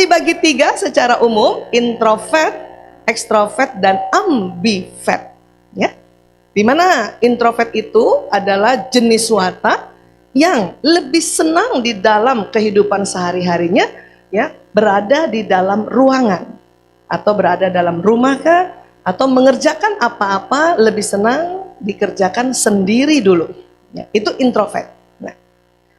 dibagi 3 secara umum, introvert, ekstrovert, dan ambivert. Ya, dimana introvert itu adalah jenis watak yang lebih senang di dalam kehidupan sehari-harinya, ya, berada di dalam ruangan atau berada dalam rumah kah, atau mengerjakan apa-apa lebih senang dikerjakan sendiri dulu. Ya, itu introvert. Nah,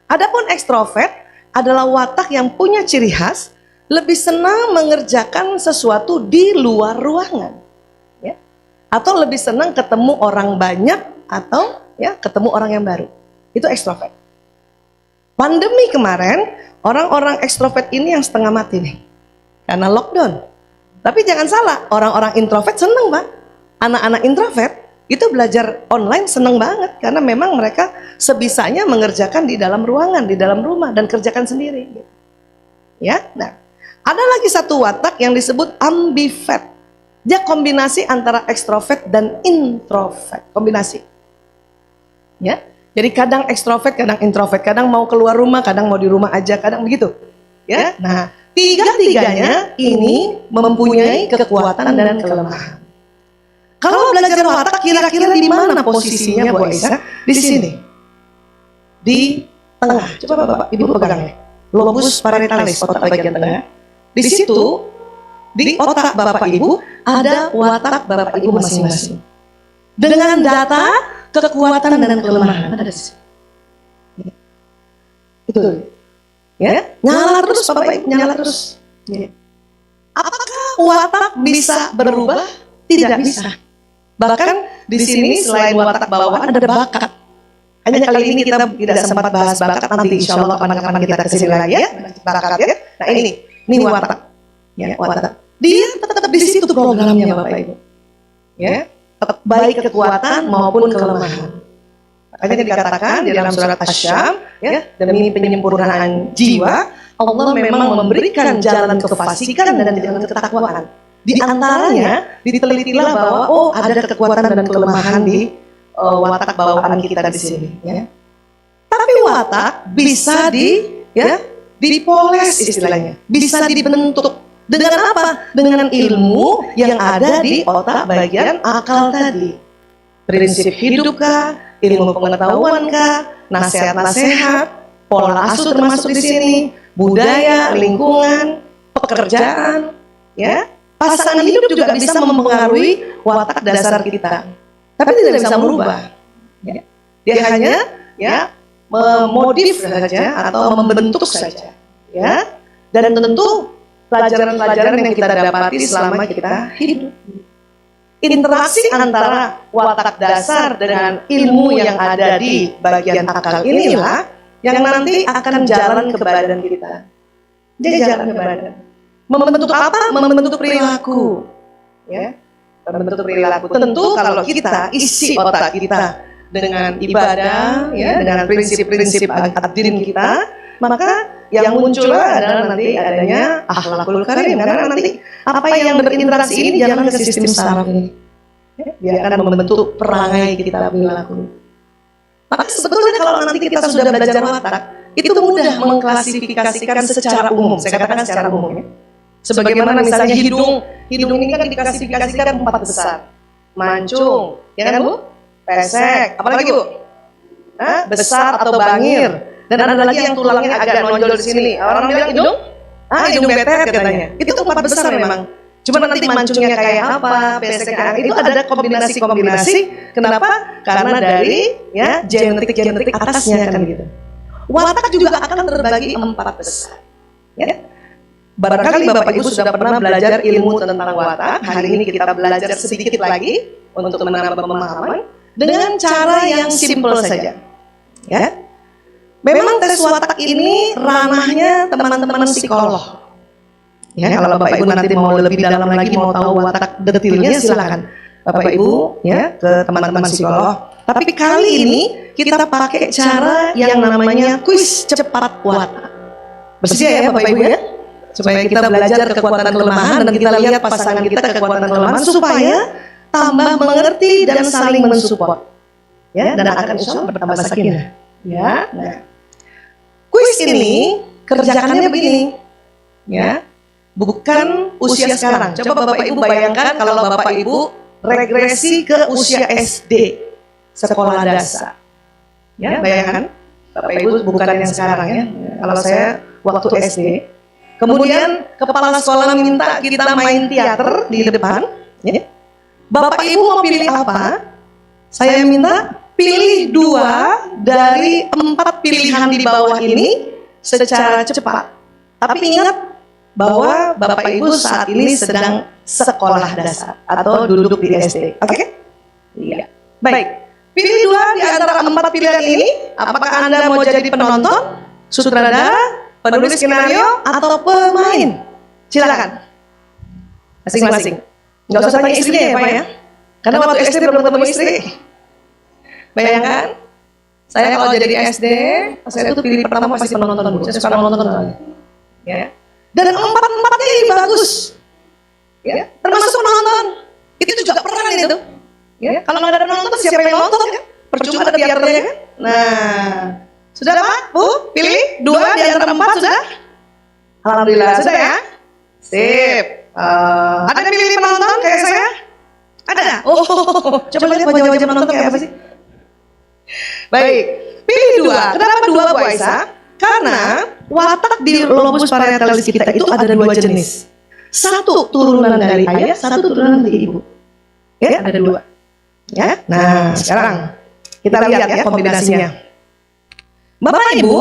adapun ekstrovert adalah watak yang punya ciri khas lebih senang mengerjakan sesuatu di luar ruangan, ya, atau lebih senang ketemu orang banyak atau ya ketemu orang yang baru. Itu ekstrovert. Pandemi kemarin orang-orang ekstrovert ini yang setengah mati nih karena lockdown. Tapi jangan salah, orang-orang introvert seneng Pak. Anak-anak introvert itu belajar online seneng banget karena memang mereka sebisanya mengerjakan di dalam ruangan, di dalam rumah dan kerjakan sendiri. Ya, nah ada lagi satu watak yang disebut ambivert. Dia kombinasi antara ekstrovert dan introvert, kombinasi. Ya, jadi kadang ekstrovert, kadang introvert, kadang mau keluar rumah, kadang mau di rumah aja, kadang begitu. Ya, nah tiga-tiganya ini mempunyai kekuatan dan kelemahan. Kalau belajar watak kira-kira di mana posisinya Bu Aisyah? Di sini. Di tengah. Coba Bapak Ibu pegang nih. Lobus parietalis, otak bagian tengah. Di situ, di otak Bapak Ibu ada watak Bapak Ibu masing-masing. Dengan data, kekuatan dan kelemahan ada di situ. Itu. Ya, nyala terus Bapak Ibu, nyala terus. Ya. Apakah watak bisa berubah? Tidak bisa. Bahkan di sini selain watak bawaan ada bakat. Hanya kali ini kita tidak sempat bahas bakat, nanti insya Allah kapan-kapan kita kesini lagi ya, bakat ya. Nah ini watak, ya watak. Dia tetap di situ programnya Bapak Ibu, ya, tetap baik kekuatan maupun kelemahan. Makanya dikatakan di dalam surat Asy-Syam, ya, demi penyempurnaan jiwa, Allah memang memberikan jalan kefasikan dan jalan ketakwaan. Di antaranya ditelitilah bahwa ada kekuatan dan kelemahan di watak bawaan kita di sini. Ya. Tapi watak bisa dipoles istilahnya, bisa dibentuk dengan apa? Dengan ilmu yang ada di otak bagian akal tadi. Prinsip hidup kah, ilmu pengetahuan kah, nasihat-nasihat, pola asuh termasuk di sini, budaya, lingkungan, pekerjaan, ya. Pasangan hidup juga bisa mempengaruhi watak dasar kita, tapi tidak bisa merubah. Ya. Dia hanya memodif saja atau membentuk saja. Ya. Dan tentu pelajaran-pelajaran yang kita dapati selama kita hidup. Interaksi antara watak dasar dengan ilmu yang ada di bagian akal inilah yang nanti akan jalan ke badan kita. Dia jalan ke badan. Membentuk apa? Membentuk perilaku. Ya, membentuk perilaku. Tentu kalau kita isi otak kita dengan ibadah, ya, dengan prinsip-prinsip ad-din kita, maka yang muncul adalah nanti adanya akhlakul karim. Karena nanti apa yang berinteraksi ini jalan ke sistem saraf ini. Ya, dia akan membentuk perangai kita perilaku. Maka sebetulnya kalau nanti kita sudah belajar watak, itu mudah mengklasifikasikan secara umum. Saya katakan secara umum ya. Sebagaimana misalnya hidung ini kan diklasifikasikan 4 besar. Mancung, ya kan Bu? Pesek, apalagi Bu? Besar atau bangir. Dan ada lagi yang tulangnya agak nonjol di sini. Orang bilang hidung? Hidung betet katanya. Itu 4 besar memang. Cuma nanti mancungnya kayak apa, peseknya itu ada kombinasi-kombinasi. Kenapa? Karena dari ya genetik atasnya kan gitu. Watak juga akan terbagi 4 besar. Ya. Barangkali Bapak Ibu sudah pernah belajar ilmu tentang watak. Hari ini kita belajar sedikit lagi untuk menambah pemahaman dengan cara yang simpel saja. Ya, memang tes watak ini ranahnya teman-teman psikolog. Ya, kalau Bapak Ibu nanti mau lebih dalam lagi, mau tahu watak detailnya, silakan Bapak Ibu ya ke teman-teman psikolog. Tapi kali ini kita pakai cara yang namanya kuis cepat watak. Bersedia ya Bapak Ibu ya? Supaya kita belajar kekuatan kelemahan dan kita lihat pasangan kita kekuatan kelemahan supaya tambah mengerti dan saling mensupport. Ya, dan akan insya Allah bertambah sakinah. Ya, nah. Kuis ini kerjakannya begini. Ya. bukan usia sekarang. Coba Bapak Ibu bayangkan kalau Bapak Ibu regresi ke usia SD, sekolah dasar. Ya, bayangkan. Bapak Ibu bukan yang sekarang ya. Kalau saya waktu SD, kemudian kepala sekolah minta kita main teater di depan, ya. Bapak Ibu mau pilih apa? Saya minta pilih 2 dari 4 pilihan di bawah ini secara cepat. Tapi ingat bahwa Bapak Ibu saat ini sedang sekolah dasar atau duduk di SD. Oke? Iya. Baik. Pilih 2 di antara 4 pilihan ini. Apakah Anda mau jadi penonton, sutradara, penulis skenario, atau pemain? Silakan. Masing-masing. Nggak usah tanya istrinya ya Pak ya. Karena waktu SD belum ketemu istri. Bayangkan, saya kalau jadi SD, saya itu pilih pertama pasti penonton dulu. Saya suka nonton. Ya. Dan 4-4-nya ini bagus. Ya. Termasuk penonton. Itu juga peran itu. Ya. Kalau nggak ada penonton, siapa yang nonton kan? Percuma ada teaternya kan? Nah, sudah Pak, Bu, pilih 2 di antara 4 sudah? Alhamdulillah, sudah ya? Sip. Ada yang pilih penonton kayak saya? Ada? Oh, coba lihat wajah-wajah penonton kayak apa sih? Baik, pilih 2. Kenapa 2 Bu Aisyah? Karena watak di lobus parietalis kita itu ada 2 jenis. 1 turunan dari ayah, 1 turunan dari ibu. Ya, ada 2. Ya, nah sekarang kita lihat ya kombinasinya. Bapak Ibu,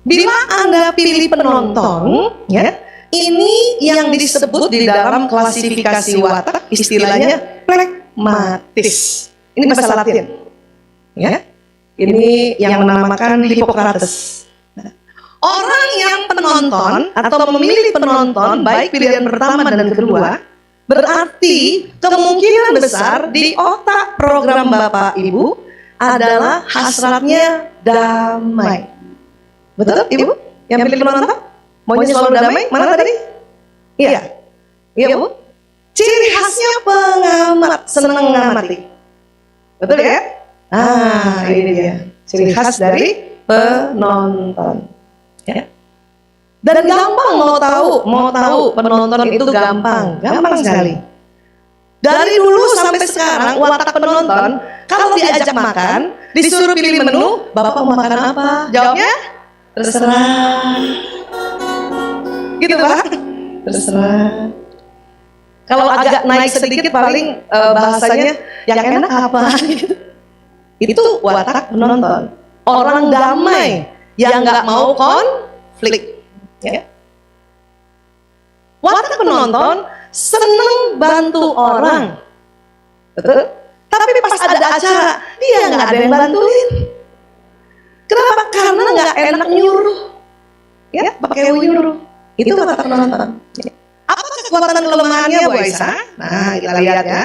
bila Anda pilih penonton, ya, ini yang disebut di dalam klasifikasi watak istilahnya flegmatis. Ini bahasa Latin. Ya. Ini yang menamakan Hippocrates. Orang yang penonton atau memilih penonton baik pilihan pertama dan kedua, berarti kemungkinan besar di otak program Bapak Ibu adalah hasratnya damai. Betul Ibu? Yang pilih penonton? Maunya selalu damai? Mana tadi? Iya. Iya Bu? Ciri khasnya pengamat, senang mengamati. Betul ya? Ini dia ciri khas dari penonton. Ya. Dan gampang mau tahu penonton itu gampang sekali. Dari dulu sampai sekarang watak penonton kalau diajak makan, disuruh pilih menu, Bapak mau makan apa? Jawabnya terserah. Gitu Pak? Terserah. Kalau agak naik sedikit paling bahasanya yang enak apa? Itu watak penonton. Orang damai yang nggak mau konflik. Ya. Watak penonton seneng bantu orang. Betul? Tapi pas ada acara, dia nggak ada yang bantuin. Kenapa? Karena nggak enak nyuruh. Ya, pakai nyuruh. Itu watak penonton. Apa kekuatan kelemahannya Bu Aisyah? Nah, kita lihat ya.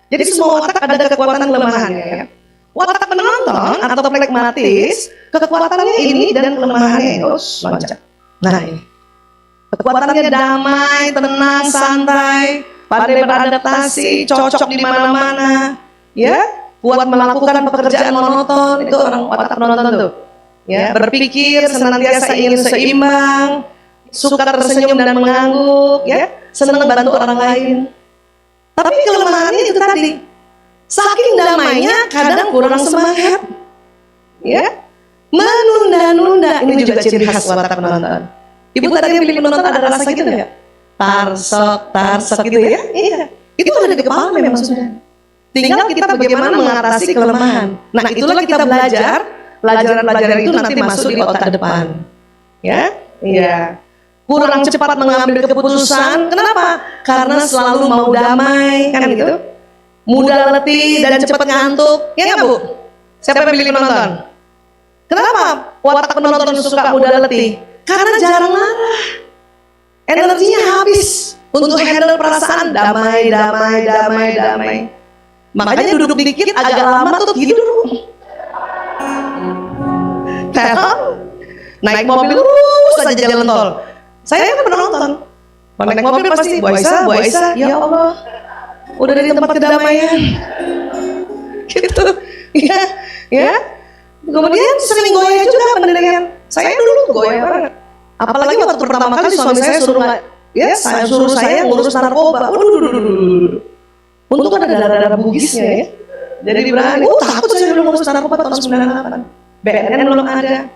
Jadi semua watak ada kekuatan kelemahannya ya. Watak penonton atau flegmatis, kekuatannya ini dan kelemahannya ini. Loncat. Nah ini. Kekuatannya damai, tenang, santai, pandai beradaptasi, cocok di mana-mana. Ya, kuat melakukan pekerjaan monoton, itu orang watak penonton tuh. Ya, berpikir senantiasa ingin seimbang, suka tersenyum dan mengangguk, ya, senang bantu orang lain. Tapi kelemahannya itu tadi. Saking damainya kadang kurang semangat, ya, menunda-nunda. Ini juga ciri khas watak penonton. Ibu tadi yang pilih penonton ada rasa gitu nggak? Tarsok gitu ya? Iya. Itu ada di kepala memang sudah. Tinggal kita bagaimana mengatasi kelemahan. Nah itulah kita belajar. Pelajaran-pelajaran itu nanti masuk di otak depan. Ya, iya. Kurang cepat mengambil keputusan. Kenapa? Karena selalu mau damai, kan gitu. Mudah letih dan cepat ngantuk, ya nggak Bu? Siapa yang pilih penonton? Kenapa watak penonton suka mudah letih? Karena jarang marah, energinya habis untuk handle perasaan damai. Makanya duduk dikit agak lama tuh tidur. Naik mobil lurus aja jalan tol. Saya kan penonton. Naik mobil pasti Bu Aisyah, ya Allah. Udah dari tempat kedamaian, gitu, ya. Kemudian sering goyah juga pendirian. Saya dulu goyah banget. Apalagi waktu pertama kali suami saya suruh ya saya suruh saya ngurus narkoba. Untung ada darah-darah Bugisnya ya. Jadi berani, takut saya belum ngurus narkoba tahun 98. BNN belum ada.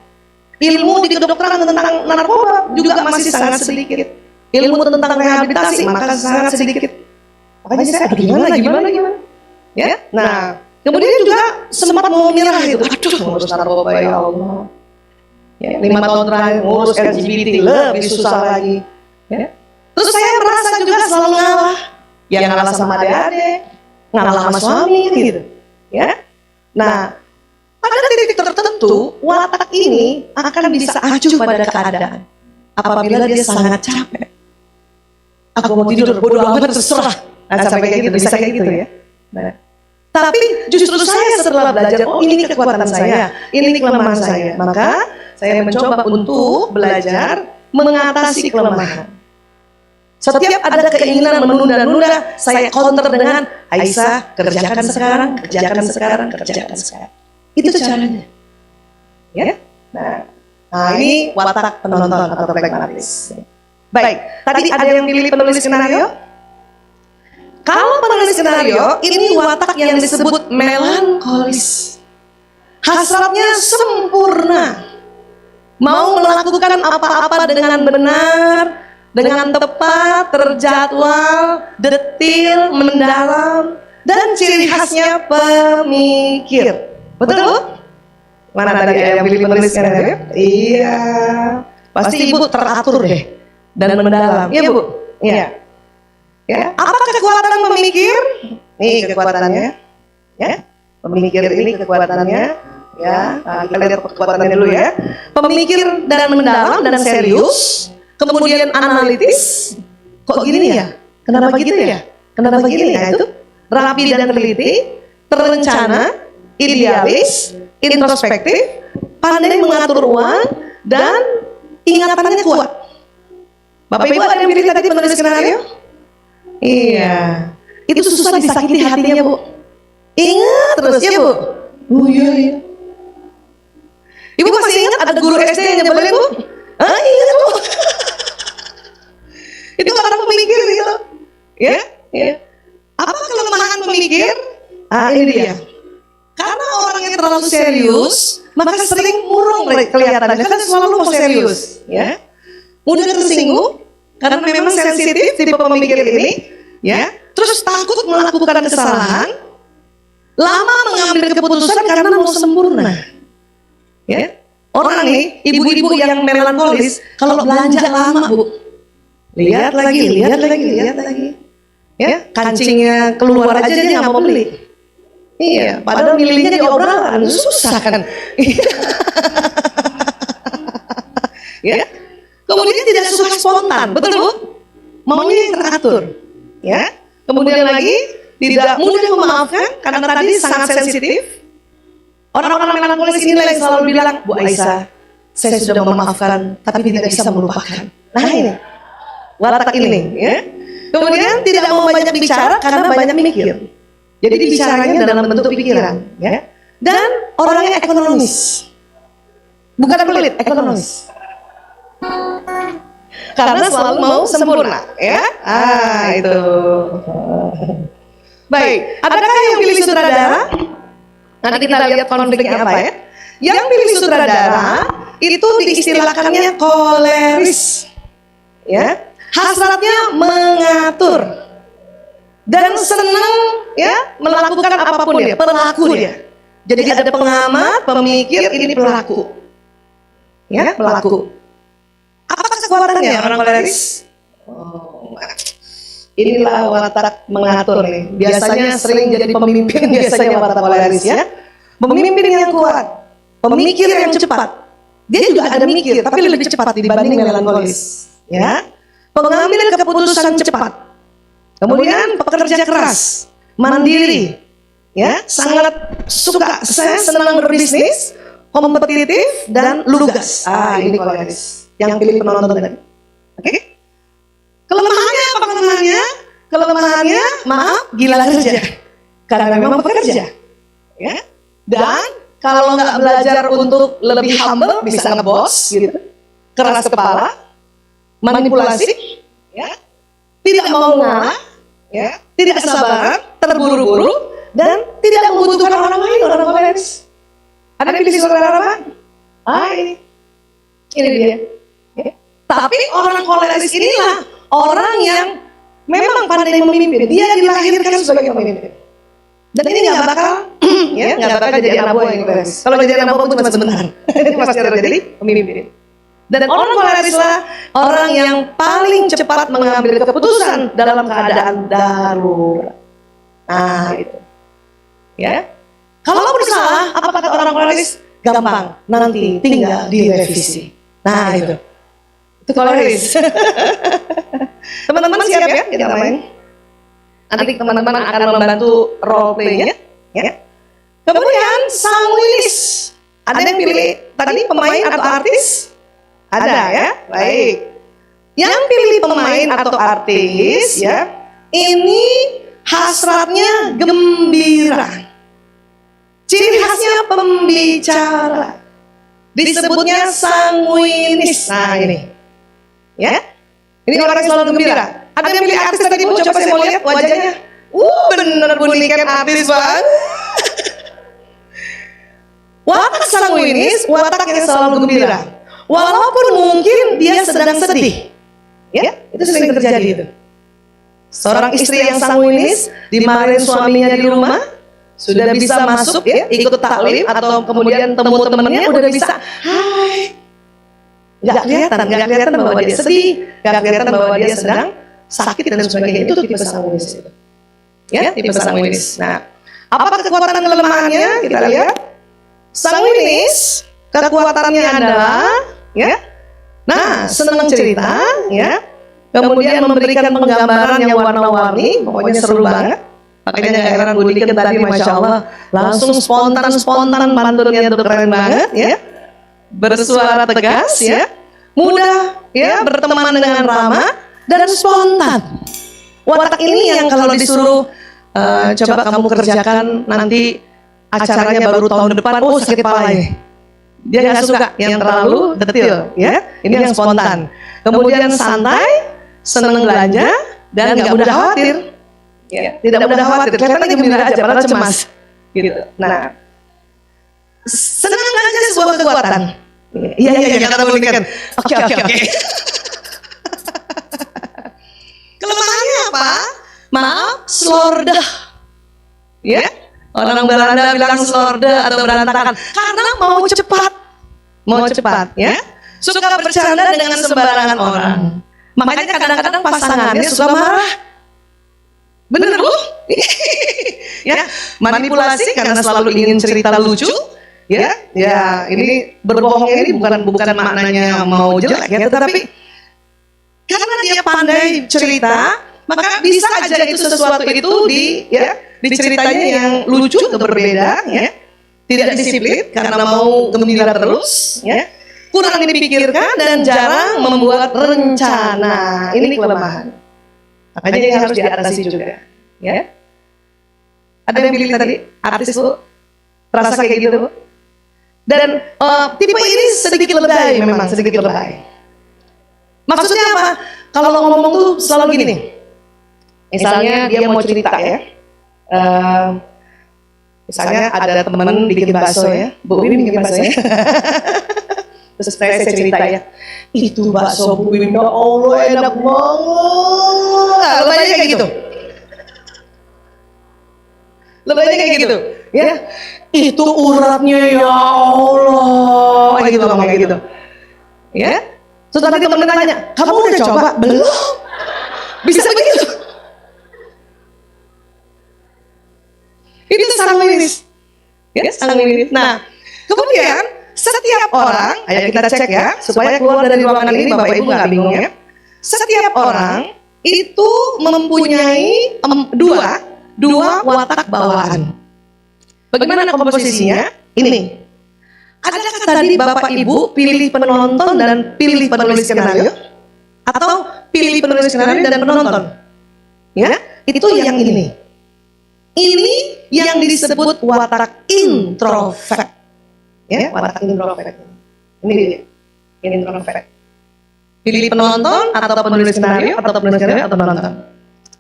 Ilmu di kedokteran tentang narkoba juga masih sangat sedikit. Ilmu tentang rehabilitasi maka sangat sedikit. Makanya saya, gimana? Ya, nah, kemudian juga sempat mau menyerah gitu. Aduh, ngurus narkoba ya Allah. Ya, 5 tahun terakhir ngurus LGBT lebih susah lagi. Ya. Terus saya merasa juga selalu ngalah. Ya ngalah sama adik-adik, ngalah sama suami gitu. Ya. Nah, pada titik tertentu watak ini akan bisa acuh pada keadaan apabila dia sangat capek. Aku mau tidur, bodoh amat terserah. Nah, sampai kayak gitu, bisa kayak gitu ya. Nah, tapi justru saya setelah belajar, oh ini kekuatan saya, ini kelemahan saya. Maka saya mencoba untuk belajar mengatasi kelemahan. Setiap ada keinginan menunda-nunda, saya counter dengan Aisyah, kerjakan sekarang. Itu caranya. Ya. Nah, ini watak penonton atau pragmatis. Baik, tadi ada yang pilih penulis skenario? Kalau penulis skenario, ini watak yang disebut melankolis. Hasratnya sempurna. Mau melakukan apa-apa dengan benar, dengan tepat, terjadwal, detil, mendalam, dan ciri khasnya pemikir. Betul, Bu? Mana tadi yang pilih penulis skenario? Iya. Pasti Ibu teratur deh dan mendalam. Iya, Bu? Iya. Ya, apa kekuatan pemikir? Nih kekuatannya. Ya. Pemikir ini kekuatannya. Ya, kita lihat kekuatannya dulu ya. Pemikir dan mendalam dan serius. Kemudian analitis. Kok gini ya? Kenapa gitu ya? Kenapa gini ya? Itu rapi dan teliti, terencana, idealis, introspektif, pandai mengatur uang, dan ingatannya kuat. Bapak Ibu ada yang pilih tadi penulis skenario? Iya. Itu susah disakiti hatinya, Bu. Ingat terus ya, Bu. Iya. Ibu masih ingat ada guru SD yang nyebelin, Bu? Ingat, Bu. Itu orang pemikir gitu. Ya. Apa kelemahan pemikir? Ini dia. Karena orangnya terlalu serius, maka sering murung kelihatannya, kan selalu mau serius, ya. Mudah tersinggung karena memang sensitif tipe pemikir ini, ya. Terus takut melakukan kesalahan, lama mengambil keputusan karena mau sempurna, ya. Orang nih, ibu-ibu yang melankolis, kalau belanja lama, Bu, lihat lagi, ya, kancingnya keluar aja dia nggak mau beli. Iya, padahal milihnya di obrolan susah kan. Ya. Kemudian tidak suka spontan, betul Bu? Maunya yang teratur. Ya. Kemudian lagi tidak mudah memaafkan karena tadi sangat sensitif. Orang-orang melankolis inilah yang selalu bilang, Bu Aisyah, saya sudah memaafkan tapi tidak bisa melupakan. Nah ini, watak ini. Ya. Kemudian tidak mau banyak bicara karena banyak mikir. Jadi bicaranya dalam bentuk pikiran, ya. Dan orangnya ekonomis, bukan pelit, ekonomis. Karena selalu mau sempurna, ya. Itu. Baik, adakah yang pilih sutradara? Nanti kita lihat konfliknya apa ya. Yang pilih sutradara itu diistilahkannya koleris, ya. Hasratnya mengatur. Dan senang ya melakukan apapun dia, pelaku dia. Jadi ada pengamat, pemikir, ini pelaku. Ya, pelaku. Apa kekuatannya orang koleris? Inilah watak mengatur nih. Biasanya sering jadi pemimpin biasanya watak koleris ya. Pemimpin yang kuat, pemikir yang cepat. Dia juga ada mikir, tapi lebih cepat dibanding melankolis. Ya, pengambil keputusan cepat. Kemudian pekerja keras, mandiri, ya, sangat suka, saya senang berbisnis, kompetitif dan lugas. Ini koleris yang pilih penonton tadi. Oke? Kelemahannya apa kelemahannya? Kelemahannya, maaf, gila kerja. Karena memang pekerja, ya. Dan kalau nggak belajar untuk lebih humble, bisa ngebos, gitu, keras kepala, manipulasi. ya, tidak mau ngalah, ya, tidak sabaran, terburu-buru, dan tidak membutuhkan orang lain, orang koleris. Ada pilih saudara apa? Ini dia. Ya. Tapi orang koleris inilah orang yang memang pandai memimpin. Dia dilahirkan sebagai pemimpin. Dan ini nggak bakal, ya, nggak bakal jadi anak buah yang koleris. Kalau jadi anak buah cuma sebentar. Ini pasti harus jadi pemimpin. Dan orang kolerislah orang yang paling cepat mengambil keputusan dalam keadaan darurat. Nah, itu. Ya. Kalau bersalah, apa kata orang koleris? Gampang, nanti tinggal direvisi. Nah, itu koleris. Teman-teman siap ya kita main? Nanti teman-teman akan membantu role play-nya. Ya. Kemudian sanguinis. Ada yang pilih tadi pemain atau artis? Ada ya, baik. Yang pilih pemain atau artis, ya, ini hasratnya gembira. Ciri khasnya pembicara. Disebutnya sanguinis. Nah ini, ya, ini orang yang selalu gembira. Ada yang pilih artis tadi Bu? Coba saya mau lihat wajahnya. Bener Bu Niken artis banget. Watak sanguinis, watak yang selalu gembira. Walaupun mungkin dia sedang sedih, ya, itu sering terjadi itu. Seorang istri yang sanguinis dimarahin suaminya di rumah, sudah bisa masuk, ya, ikut taklim atau kemudian temu temannya udah bisa, hai, nggak kelihatan bahwa dia sedih, nggak kelihatan bahwa dia sedang sakit dan sebagainya. Itu tipe sanguinis itu, ya, tipe sanguinis. Nah, apa kekuatan dan kelemahannya? Kita lihat. Sanguinis kekuatannya adalah, ya, nah, senang cerita, ya, kemudian memberikan penggambaran yang warna-warni, pokoknya seru banget. Makanya nggak heran Bu Niken tadi, masya Allah, langsung spontan pantunnya tuh keren banget, ya, bersuara tegas, ya, mudah, ya, berteman dengan ramah dan spontan. Watak ini yang kalau disuruh coba kamu kerjakan nanti acaranya baru tahun depan, sakit kepala ini. Dia nggak suka yang terlalu detail, ya. Ini yang spontan. Kemudian santai, senang belanja, dan nggak mudah khawatir. Ya, tidak mudah khawatir. Kelihatannya gembira aja, padahal cemas. Gitu. Nah, senang belanja sebuah kekuatan. Iya, kata Bu Niken. Oke. Kelemahannya apa? Maaf, slordah. Ya. Orang Belanda bilang slorde atau berantakan karena mau cepat, ya. Suka bercanda dengan sembarangan orang. Makanya kadang-kadang pasangannya suka marah. Bener Bu? Ya, manipulasi karena selalu ingin cerita lucu, ya. Ya, ini berbohong ini bukan maknanya mau jelek, ya, tetapi karena dia pandai cerita, maka bisa aja itu sesuatu itu diceritanya yang lucu atau berbeda, ya, tidak disiplin karena mau gembira terus, ya, kurang dipikirkan dan jarang membuat rencana. Ini kelemahan. Makanya ini harus diatasi juga, ya. Ada yang pilih tadi artis Bu? Terasa kayak gitu Bu? Dan tipe ini sedikit lebay, memang sedikit lebay. Maksudnya apa? Kalau ngomong tuh selalu gini. Misalnya dia mau cerita, ya. Misalnya ada teman bikin bakso, ya. Bu Wiwin bikin bakso, ya. Terus saya cerita, ya. Itu bakso Bu Wiwin, ya Allah enak banget. Lebaynya kayak gitu. Ya. Itu uratnya ya Allah. Kayak gitu ngomong kayak gitu. Ya. Terus nanti teman tanya, kamu udah coba? Belum. Bisa begitu. Itu sanguinis, ya, sanguinis. Nah, kemudian setiap orang, ayo kita cek ya, supaya keluar dari ruangan ini Bapak Ibu nggak bingung, ya. Setiap orang itu mempunyai dua watak bawaan. Bagaimana komposisinya? Ini. Adakah tadi Bapak Ibu pilih penonton dan pilih penulis skenario, atau pilih penulis skenario dan penonton? Ya, itu yang ini. Ini yang disebut watak introvert. Ya, watak introvert. Ini dia. Ini introvert. Pilih penonton atau penulis skenario atau penulis skenario atau penonton.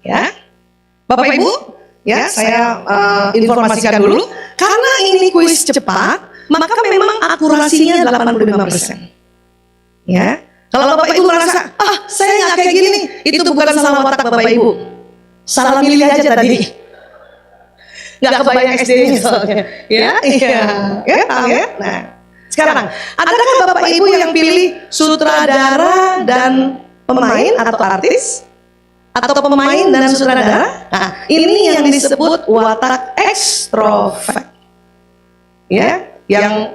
Ya. Bapak Ibu, ya saya informasikan dulu. Karena ini kuis cepat, maka memang akurasinya 85%. Ya. Kalau Bapak Ibu merasa, saya nggak kayak gini nih, itu bukan salah watak Bapak Ibu. Salah milih aja tadi. Nggak kebayang SD-nya soalnya. Ya, iya. Ya. Nah, sekarang, adakah Bapak Ibu yang pilih sutradara dan pemain atau artis? Atau pemain dan sutradara? Nah, ini yang disebut watak ekstrovert. Ya, yang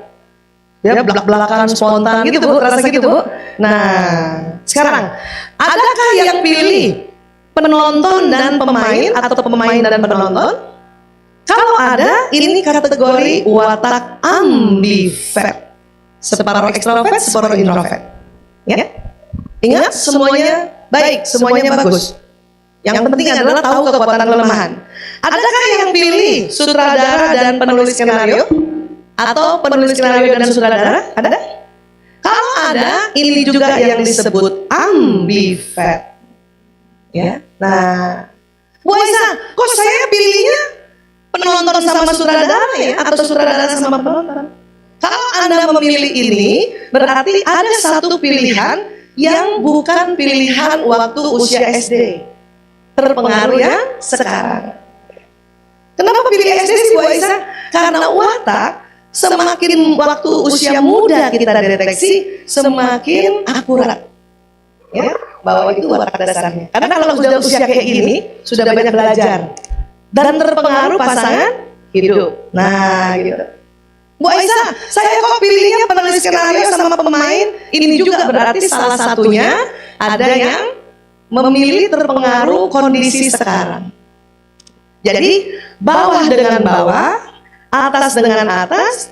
belak-belakan spontan gitu Bu, rasa gitu Bu. Nah, sekarang adakah yang pilih penonton dan pemain atau pemain dan penonton? Kalau ada, ini kategori watak ambivert. Separuh ekstrovert, separuh introvert. Ya. Ingat, semuanya baik, semuanya bagus. Yang penting adalah tahu kekuatan dan kelemahan. Adakah yang pilih sutradara dan penulis skenario? Atau penulis skenario dan sutradara? Ada? Kalau ada, ini juga yang disebut ambivert. Ya. Nah, Bu Aisyah, kok saya pilihnya penonton sama sutradara ya? Atau sutradara sama penonton? Kalau Anda memilih ini, berarti ada satu pilihan yang bukan pilihan waktu usia SD. Terpengaruh ya sekarang. Kenapa pilih SD sih Bu Aisyah? Karena watak semakin waktu usia muda kita deteksi, semakin akurat. Ya, bahwa itu watak dasarnya. Karena kalau sudah usia kayak gini, sudah banyak belajar dan terpengaruh pasangan hidup. Nah, gitu. Bu Aisyah, saya kok pilihnya penulis skenario sama pemain? Ini juga berarti salah satunya ada yang memilih terpengaruh kondisi sekarang. Jadi bawah dengan bawah, atas dengan atas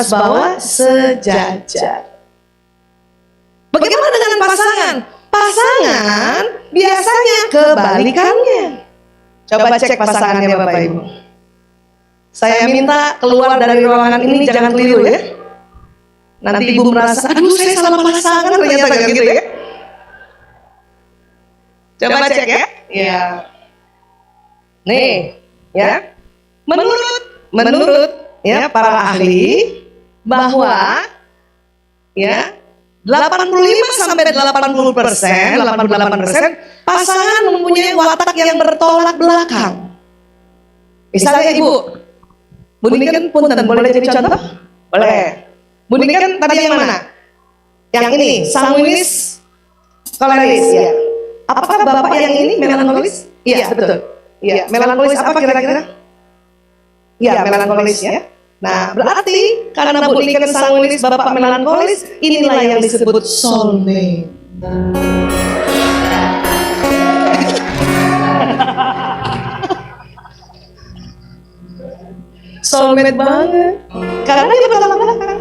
bawah sejajar. Bagaimana dengan pasangan? Pasangan biasanya kebalikannya. Coba cek pasangannya Bapak Ibu. Saya minta keluar dari ruangan ini jangan keliru ya. Nanti Ibu merasa, aduh saya salah pasangan, ternyata gak gitu ya. Coba cek ya. Ya. Nih, ya. Menurut ya para ahli bahwa ya 85 sampai 80%, 88% pasangan mempunyai watak yang bertolak belakang. Misalnya Ibu, Bu Niken punten boleh jadi contoh? Boleh. Bu Niken tadi yang mana? Yang ini, sanguinis, koleris ya. Apakah Bapak yang ini melankolis? Iya, betul. Iya, melankolis apa kira-kira? Iya, melankolis ya. Nah, berarti karena Bu Niken sanguinis, Bapak melankolis, inilah yang disebut soulmate. Soulmate banget. Karena dia bertolak belakang.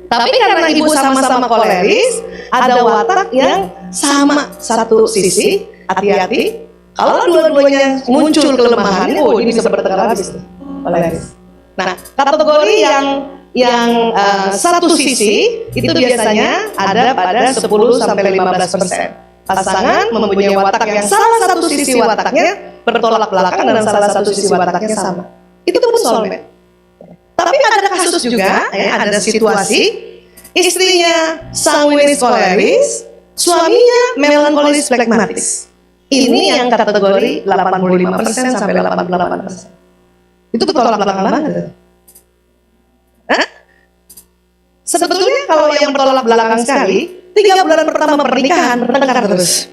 Tapi karena Ibu sama-sama koleris, ada watak yang sama satu sisi. Hati-hati. Kalau dua-duanya muncul kelemahannya, ini bisa bertengkar habis tuh. Koleris. Nah, kategori yang satu sisi itu biasanya ada pada 10 sampai 15%. Pasangan mempunyai watak yang salah satu sisi wataknya bertolak belakang dan salah satu sisi wataknya sama. Itu pun soulmate. Tapi ada kasus juga, ya, ada situasi istrinya sanguinis koleris, suaminya melankolis phlegmatis. Ini yang kategori 85% sampai 88%. Itu bertolak belakang banget. Hah? Sebetulnya kalau yang bertolak belakang sekali, 3 bulan pertama pernikahan bertengkar terus.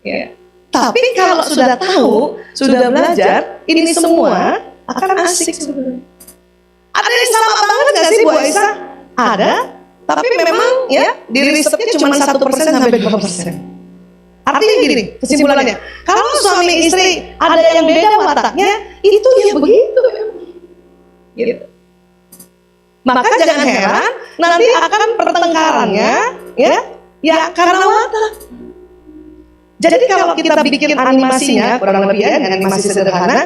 Ya. Tapi kalau sudah tahu, sudah belajar, ini semua akan asik sebetulnya. Ada yang sama banget nggak sih Bu Aisyah? Ada, tapi memang ya di risetnya cuma 1% sampai 2%. Artinya gini, kesimpulannya, kalau suami istri ada yang beda wataknya, itu ya begitu. Gitu. Maka jangan heran nanti akan pertengkarannya ya karena watak. Jadi kalau kita bikin animasinya, kurang lebih ya, animasi sederhana,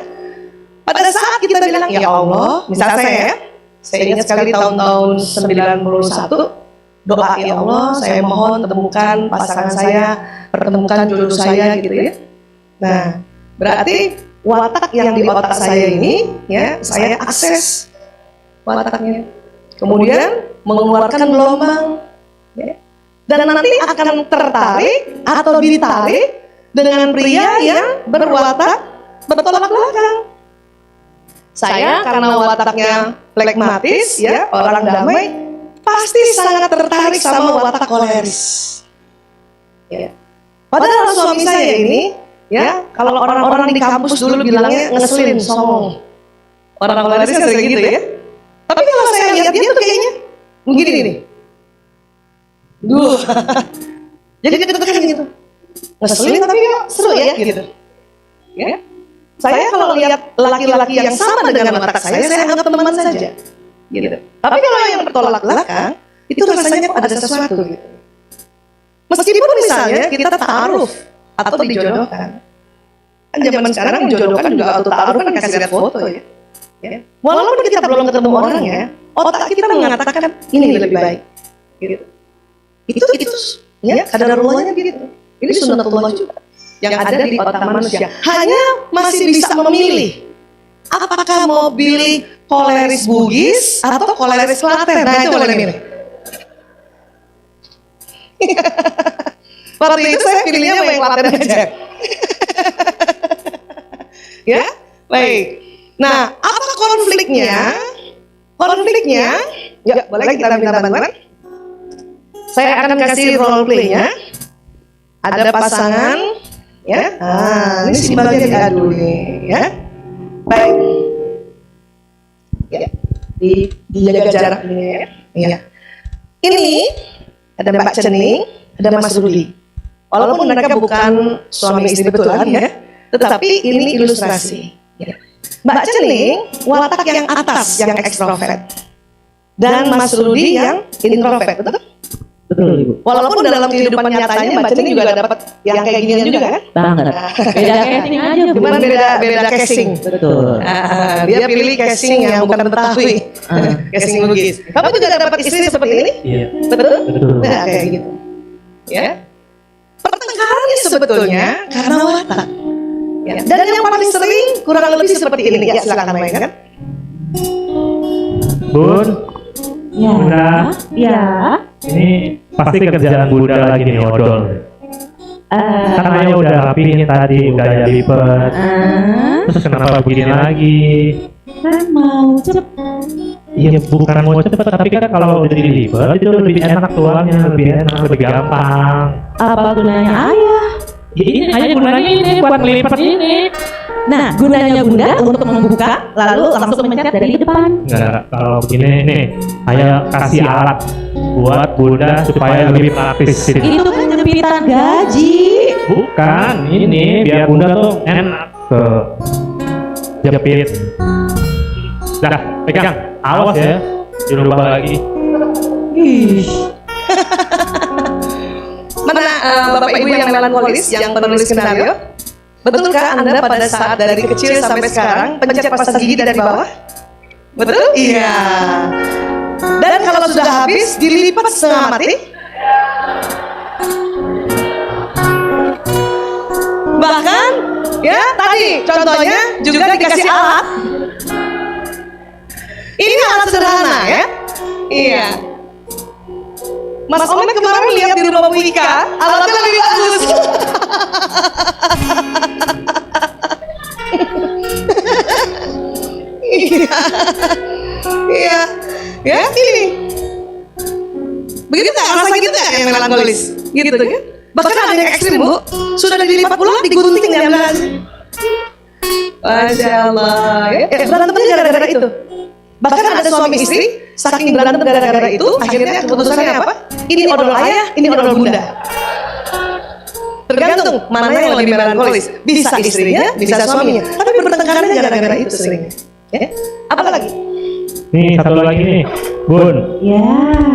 pada saat kita bilang, ya Allah, misalnya saya ingat sekali tahun-tahun 91, doa, ya Allah, saya mohon temukan pasangan saya, pertemukan jodoh saya gitu ya. Nah, berarti watak yang di otak saya ini, ya, saya akses wataknya. Kemudian mengeluarkan gelombang, ya. Dan nanti akan tertarik atau ditarik dengan pria yang berwatak bertolak belakang. Saya karena wataknya pragmatis, ya, orang damai, pasti sangat tertarik sama watak koleris. Ya. Padahal suami saya ini, ya, kalau orang-orang di kampus dulu bilangnya ngeselin, songong. Orang koleris kan sering gitu ya. Tapi kalau saya lihat dia tuh kayaknya begini nih. Duh. Jadi deg-degan gitu. Ngeselin tapi seru ya gitu. Ya. Saya kalau lihat laki-laki yang sama dengan watak saya anggap teman saja. Gitu. Tapi kalau yang bertolak belakang, itu rasanya kok ada sesuatu gitu. Meskipun misalnya kita ta'aruf atau dijodohkan. Kan zaman sekarang menjodohkan juga auto ta'aruf kan kasih lihat foto ya. Ya. Walaupun kita belum ketemu orangnya, otak kita mengatakan ini lebih baik. Gitu. Itu ya, kadarulahnya gitu. Ini sunnatullah juga yang ada di otak manusia. Hanya masih bisa memilih apakah mau pilih koleris Bugis atau koleris Klaten. Nah, itu boleh milih. Waktu itu saya pilihnya yang Klaten aja. Ya, baik. Nah, apa konfliknya? Konfliknya, ya boleh kita minta bantuan. Saya akan kasih role play-nya. Ada pasangan, ya. Ini si bagian diadu nih, ya. Baik. Ya, dijaga jarak ini ya. Ya. Ini ada Mbak Cening, ada Mas Rudi. Walaupun mereka bukan suami istri betulan ya, tetapi ini ilustrasi. Ya. Mbak Cening watak yang atas, yang ekstrovert, dan Mas Rudi yang introvert, betul? Betul, Ibu. Walaupun dalam kehidupan nyatanya Mbak Cening juga dapat yang kayak ginian juga kan? Banget. Beda casing aja, Bu. Cuman beda casing. Betul. Dia pilih casing yang bukan Betawi. Casing Bugis. Kamu juga dapat istri seperti ini? Iya. Betul? Betul. Nah, kayak gitu. Ya. Pertengkarannya sebetulnya karena watak. Ya. Dan yang paling sering kurang lebih seperti ini. Ya, silakan mainkan. Bun, Ya. Bunda, Ya. ini pasti kerjaan Bunda lagi nih odol. Kan Ayah udah rapihin tadi, udah Ayah lipet. Terus kenapa begini lagi? Kan mau cepet. Iya bukan mau cepet, tapi kan kalau udah dilipet itu lebih enak tuangnya, lebih enak, lebih gampang. Apa gunanya ayah? Ya, ini Ayah gunanya ini buat ngelipet ini. Nah, gunanya Bunda untuk membuka, lalu langsung mencet dari depan. Enggak, kalau begini nih, Ayah kasih alat buat Bunda supaya lebih praktis. Itu kan jepitan gaji. Bukan, ini biar Bunda tuh enak ke jepit. Dah, pegang. Awas ya, dirubah lagi. Ih. Mana Bapak Ibu yang melankolis, yang penulis skenario? Betulkah Anda pada saat dari kecil sampai sekarang pencet pasta gigi dari bawah? Betul? Iya. Dan kalau sudah habis dilipat setengah mati? Bahkan, ya tadi contohnya juga dikasih alat. Ini alat sederhana ya? Iya. Mas Omen kemarin lihat di rumah Bu Ika, alatnya lebih bagus. Iya, ya ini. Begitu nggak rasa gitu nggak yang melankolis, gitu kan? Bahkan ada yang ekstrim Bu, sudah dilipat pula digunting diambil aja. Masya Allah, ya berantemnya gara-gara itu. Bahkan ada suami istri, saking berantem gara-gara itu, akhirnya keputusannya apa? Ini odol ayah, ini odol bunda. Tergantung mana yang lebih melankolis. Bisa istrinya, bisa suaminya. Tapi bertengkarnya gara-gara itu seringnya. Ya? Apa lagi? Nih satu lagi nih, Bun. Ya.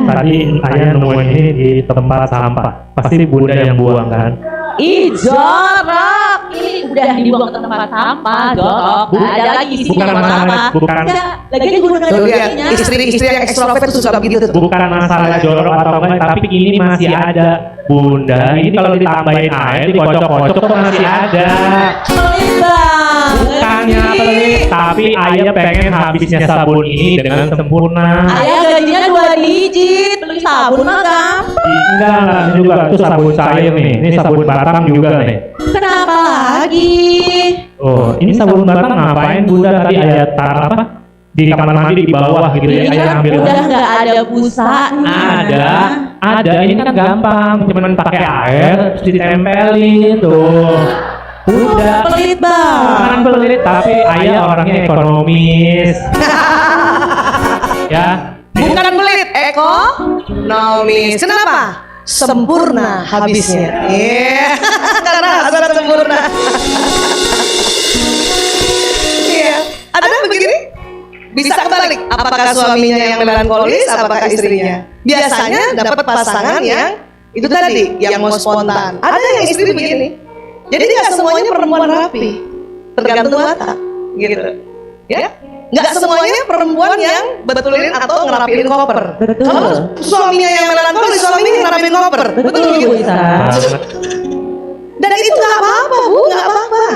Tadi Ayah nemuin ini di tempat sampah. Pasti Bunda yang buang kan? Ih, jorok. Ini udah dibuang ke tempat sampah, jorok, nggak ada lagi isi Bukan tempat masalah, sampah. bukan. Enggak, lagi digunakan Tuh lihat, isinya. istri-istri yang ekstrovert tuh suka begitu tuh. Bukan masalah jorok atau enggak, tapi ini masih ada. Bunda, ini kalau ditambahin air, dikocok-kocok tuh masih ada. Pelit bang. Bukannya pelit, tapi ayah pengen habisnya sabun ini dengan sempurna. Ayah gajinya 2 digit, beli sabun mah gampang. Enggak, ini juga itu sabun cair nih. Ini sabun batang juga nih. Kenapa lagi? Oh, ini sabun batang ngapain Bunda tadi ayah taruh apa? Di kamar mandi di bawah gitu ya, Ini ayah kan ambil. udah nggak ada busanya. Ada, ini kan gampang, cuman pakai air, terus ditempelin tuh. Udah. Pelit bang. Bukan pelit, tapi ayah orangnya ekonomis. Ya. Bukan pelit, ekonomis. Kenapa? Sempurna habisnya. Iya, karena hasrat sempurna. Iya, ada begini? Bisa kebalik. Apakah suaminya yang melankolis, apakah istrinya? Biasanya dapat pasangan yang itu tadi, yang mau spontan. Ada yang istri begini. Jadi nggak semuanya perempuan rapi, tergantung watak, gitu. Ya, nggak semuanya perempuan yang betulin atau ngerapiin koper. Betul. Kalau suaminya yang melankolis, suaminya yang ngerapiin koper. Betul Bu gitu. Isa. Dan itu nggak apa-apa, Bu, nggak apa-apa.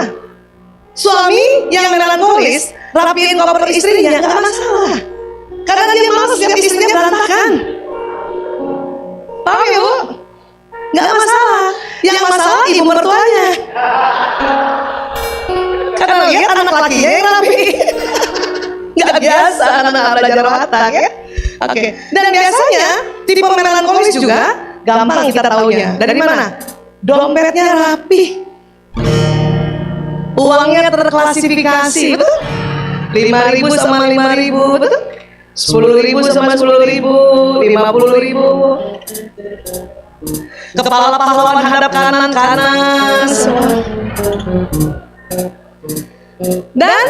Suami yang melankolis rapiin koper istrinya nggak masalah, karena dia malas lihat istrinya berantakan. Paham ya, Bu? Nggak masalah. Yang masalah ibu mertuanya, karena lihat anak lakinya yang rapi. Nggak biasa anak-anak belajar watak ya. Oke. Dan biasanya tipe melankolis juga gampang kita taunya. Dari mana? Dompetnya rapi, uangnya terklasifikasi, betul? 5.000 sama 5.000, betul? 10.000 sama 10.000, 50.000. Kepala pahlawan hadap kanan semua. Dan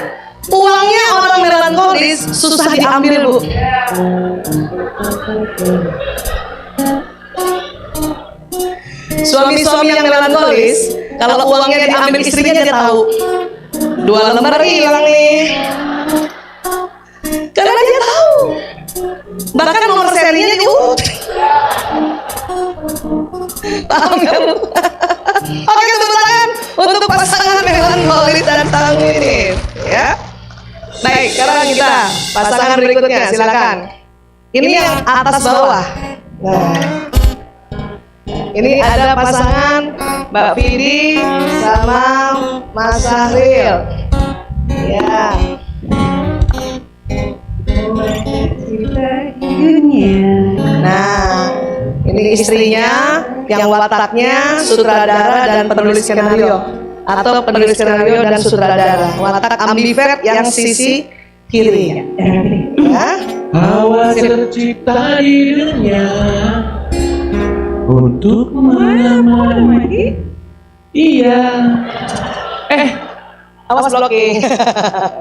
uangnya orang melankolis susah diambil, Bu. Suami-suami yang melankolis, kalau uangnya diambil istrinya dia tahu. 2 lembar hilang nih. Karena dia tahu. Bahkan nomor serinya diurut. Paham nggak, Bu? Oke, tepuk tangan untuk pasangan melankolis dan sanguinis, ya. Baik, sekarang kita pasangan berikutnya, silakan. Ini yang atas bawah. Nah, ini ada pasangan Mbak Vidi sama Mas Sahril. Ya. Nah, ini istrinya yang wataknya sutradara dan penulis skenario, atau penulis skenario dan sutradara. Watak ambivert yang sisi kiri. Ya. Awas tercipta di dunia untuk menemani. Iya. Awas blocking.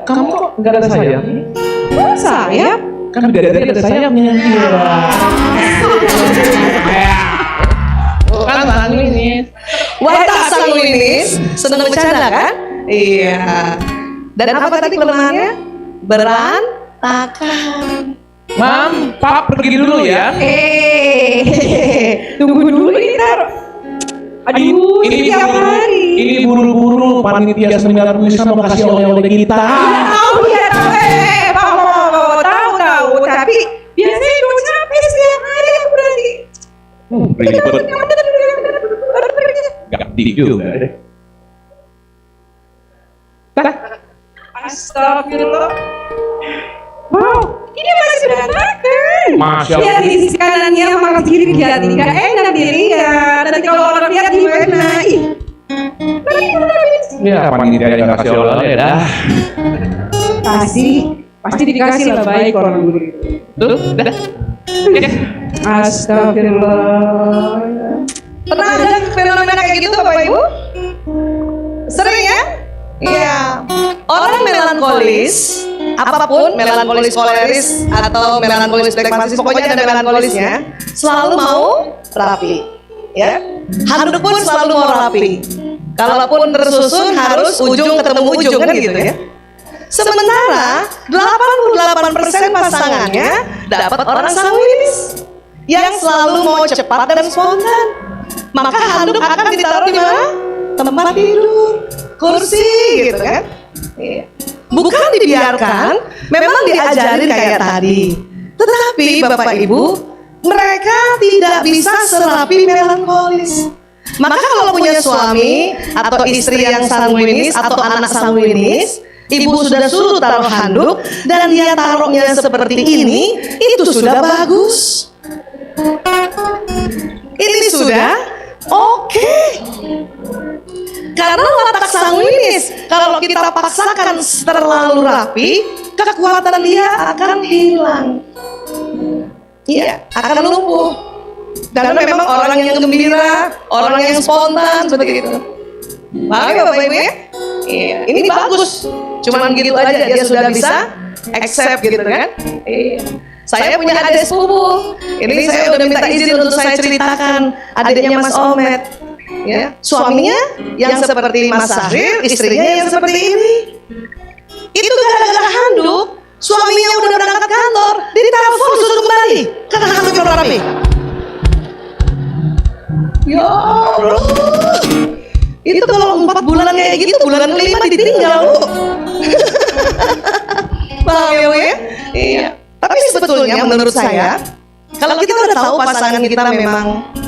Kamu kok nggak ada sayap? Sayap? Kan bidadari ada sayapnya. Iya. Kan sanguinis. Watak sanguinis senang bercanda kan? Iya. Dan apa tadi kelemahannya? Berantakan. Mam, Pap pergi dulu ya. Tunggu dulu ini Aduh, ini tiap hari. Ini buru-buru panitia seminar puisi mau kasih oleh-oleh kita. Tahu ya, tahu. Tapi biasanya gue capek setiap hari aku berarti. Ribet. Gak juga deh. Astagfirullah. Wow, ini masih berantakan. Masya Lihat Allah. di sisi kanannya sama ke kiri lihat, ini nggak enak dilihat. Nanti kalau orang lihat gimana? Ih, Ya panitia yang kasih oleh-oleh dah. pasti dikasih lah baik orang guru itu. Tuh, dah. Astagfirullah. Pernah ada fenomena kayak gitu Bapak Ibu? Sering ya? Iya. Orang melankolis, apapun melankolis koleris atau melankolis flegmatis, pokoknya ada melankolisnya, selalu mau rapi. Ya. Handuk pun selalu mau rapi. Kalaupun tersusun harus ujung ketemu ujung kan gitu ya. Sementara 88% pasangannya dapat orang sanguinis yang selalu mau cepat dan spontan. Maka handuk akan ditaruh di mana? Tempat tidur, kursi gitu kan. Bukan dibiarkan, memang diajarin kayak tadi. Tetapi Bapak Ibu, mereka tidak bisa serapi melankolis. Maka kalau punya suami atau istri yang sanguinis atau anak sanguinis, ibu sudah suruh taruh handuk dan dia taruhnya seperti ini, itu sudah bagus. Ini sudah oke. Karena watak sanguinis, kalau kita paksakan terlalu rapi, kekuatan dia akan hilang. Iya, akan lumpuh. Karena memang orang yang gembira, orang yang spontan seperti itu. Paham ya Bapak Ibu ya? Iya, ini bagus. Cuman gitu aja dia sudah bisa accept gitu kan? Iya. Saya punya adik sepupu. Ini saya udah minta izin untuk saya ceritakan adiknya Mas Omet. Ya, suaminya yang seperti Mas Sahrir, istrinya yang seperti ini. Itu gara-gara handuk. Suaminya udah berangkat kantor, ditelepon suruh kembali karena handuknya belum rapi. Ya Allah. Itu kalau 4 bulan kayak gitu, bulan kelima ditinggal Bu. Paham ya Bu ya? Iya. Tapi sebetulnya menurut saya, kalau kita udah tahu pasangan kita memang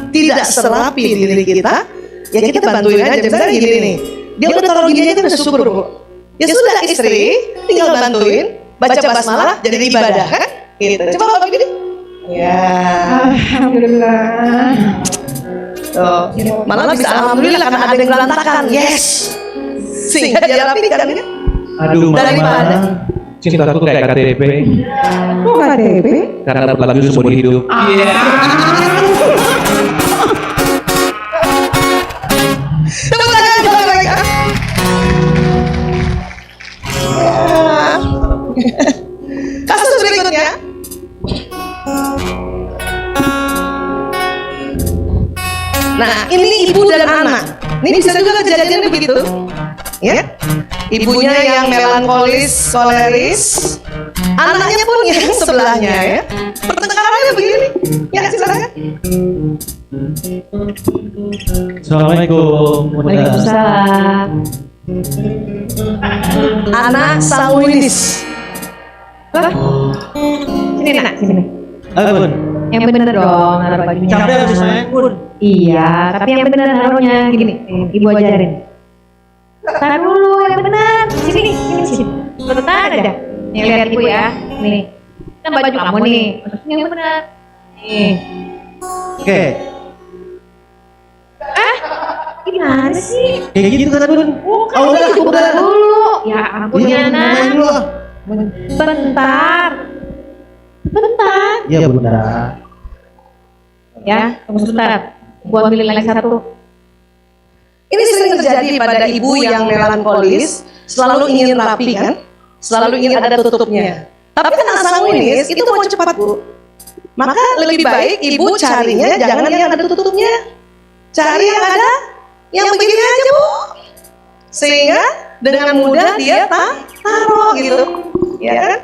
tidak serapi diri kita, ya kita bantuin aja. Misalnya gini nih, dia udah taruh gini aja udah syukur Bu. Ya sudah istri, tinggal bantuin, baca basmalah jadi ibadah kan? Gitu. Coba Bapak gini. Ya. Alhamdulillah. Tuh, malah bisa alhamdulillah karena ada yang berantakan. Yes. Sehingga dia rapi kan? Aduh, Daripada cintaku kayak KTP. Kok KTP? Karena berlalu seumur hidup. tepuk tangan buat mereka. Kasus berikutnya. Nah, ini ibu dan anak. Ini bisa juga kejadian begitu. Ya. Ibunya yang melankolis, koleris, anaknya pun yang sebelahnya ya. Pertengkarannya begini. Ya, silakan. Assalamualaikum. Waalaikumsalam. Anak sanguinis. Hah? Sini nak, sini. Bun. Yang bener dong naruh bajunya. Capek habis saya, Bun. Iya, tapi yang bener naruhnya gini. Ibu ajarin. Taruh dulu yang bener. Sini, sini. Bentar aja. Nih lihat ibu ya. Nih. Kan baju kamu nih. Masukin yang bener. Nih. Oke. Gimana sih? Kayak gitu kan, Bun? Bukan, Oh, udah, ibu udah. dulu. Ya ampun ya nak. Main dulu ah. Bentar. Iya, Bunda. Ya, tunggu sebentar. Gua ambilin lagi satu. Ini sering terjadi pada ibu yang melankolis, selalu ingin rapi kan, selalu ingin ada tutupnya. Tapi kan anak sanguinis itu mau cepat Bu. Maka lebih baik ibu carinya jangan yang ada tutupnya. Cari yang ada yang begini aja Bu. Sehingga dengan mudah dia taruh gitu. Ya kan?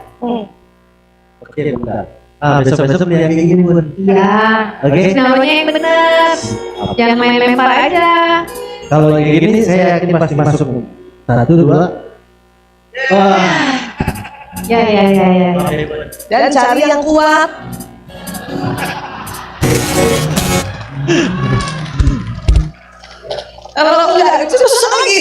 Oke, Bunda. Besok-besok beli yang kayak gini, Bun. Iya. Oke. Terus naruhnya yang bener. Jangan main lempar aja. Kalau kayak gini saya yakin pasti masuk. 1, 2. Wah. Ya. Dan cari yang kuat. Kalau enggak itu susah lagi.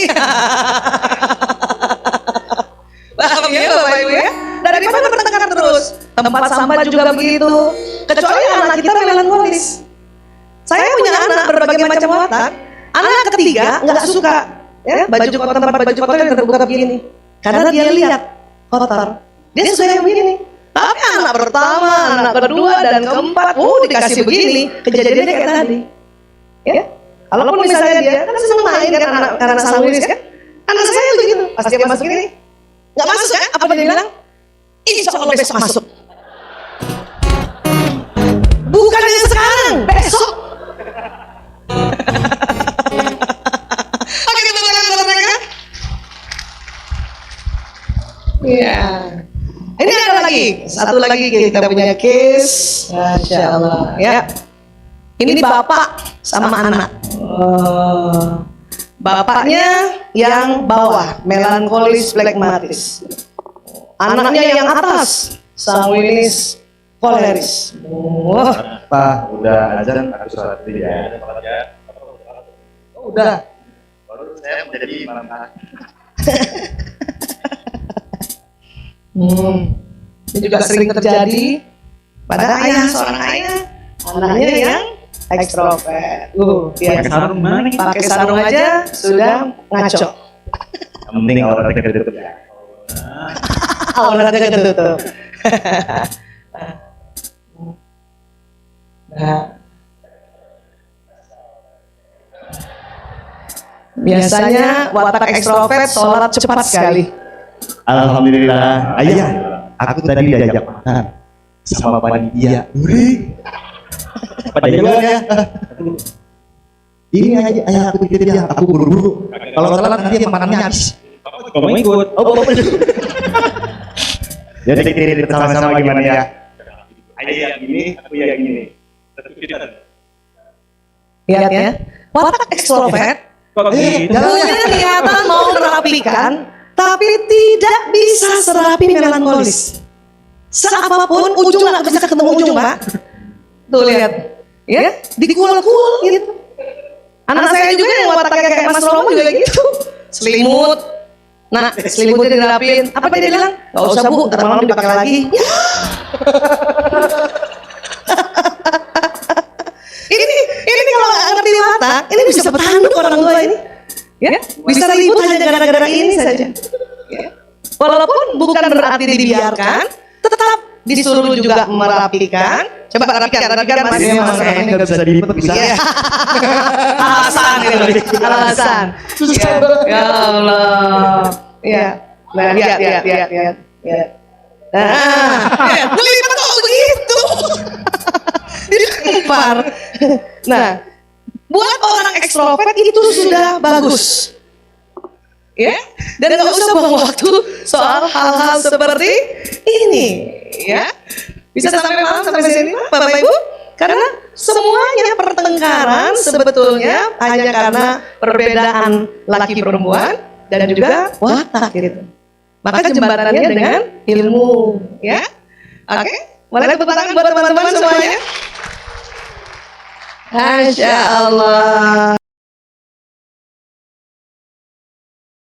Paham ya Bapak Ibu ya? Daripada bertengkar terus. Tempat sampah juga begitu. Kecuali anak kita melankolis. Saya punya anak berbagai macam watak. Anak ketiga nggak suka ya baju kotor, tempat baju kotor yang terbuka begini. Karena dia lihat kotor. Dia suka yang begini. Tapi anak pertama, anak kedua dan keempat, dikasih begini. Kejadiannya kayak tadi. Ya. Kalaupun misalnya dia kan senang main kan anak karena sanguinis kan. Anak saya begitu. Pas dia masuk ini, nggak masuk kan? Apa dia bilang? Insya Allah besok masuk. Bukan yang sekarang, besok. Oke, Satu lagi kita punya case. Masya Allah. Ya. Ini bapak sama anak. Bapaknya yang bawah, melankolis flekmatis. Anaknya yang atas, sanguinis koleris. Pak, udah azan aku sholat dulu ya. Oh, udah. Baru saya menjadi imam. Ini juga sering terjadi pada seorang ayah, anaknya yang ekstrovert. Dia Pakai sarung mana nih? pakai sarung aja sudah ngaco. Yang penting auratnya ketutup ya. Auratnya ketutup. Nah, biasanya watak ekstrovert sholat cepat sekali. Alhamdulillah, ayah, aku tadi diajak makan sama panitia. Pada jalan ya. Ini aja, ayah aku pikir ya, aku buru-buru. Kalau telat nanti makannya habis. Kamu ikut. Oh, jadi kita bersama-sama gimana ya? Ayah yang gini, aku yang gini. Lihat ya, watak ekstrovert Kok gitu? punya niatan mau merapikan, tapi tidak bisa serapi melankolis. Seapapun ujung nggak bisa ketemu ujung, Pak. Tuh lihat, ya, dikul-kul gitu. Anak saya juga yang wataknya kayak Mas Romo juga gitu. Selimut. Nah, selimutnya dirapin. Apa dia bilang? Gak usah bu, ntar malam dipakai lagi. Ini kalau nggak ngerti watak, ini bisa bertanduk orang tua ini. Ya, bisa ribut hanya gara-gara ini saja. Ya. Walaupun bukan berarti dibiarkan, tetap disuruh juga merapikan. Coba rapikan Mas. Ini nggak bisa dilipet bisa. Iya. Alasan itu, alasan. Ya Allah. Ya. Nah, lihat. Nah, melipat kok begitu. Dilempar. Nah, buat orang ekstrovert itu sudah bagus. Ya, dan nggak usah buang waktu soal hal-hal seperti ini, ya. Bisa sampai malam sampai sini, Bapak Ibu, karena semuanya pertengkaran sebetulnya hanya karena perbedaan laki perempuan dan juga watak gitu. Maka jembatannya dengan ilmu, ya. Oke, boleh tepuk tangan buat teman-teman semuanya. Masya Allah.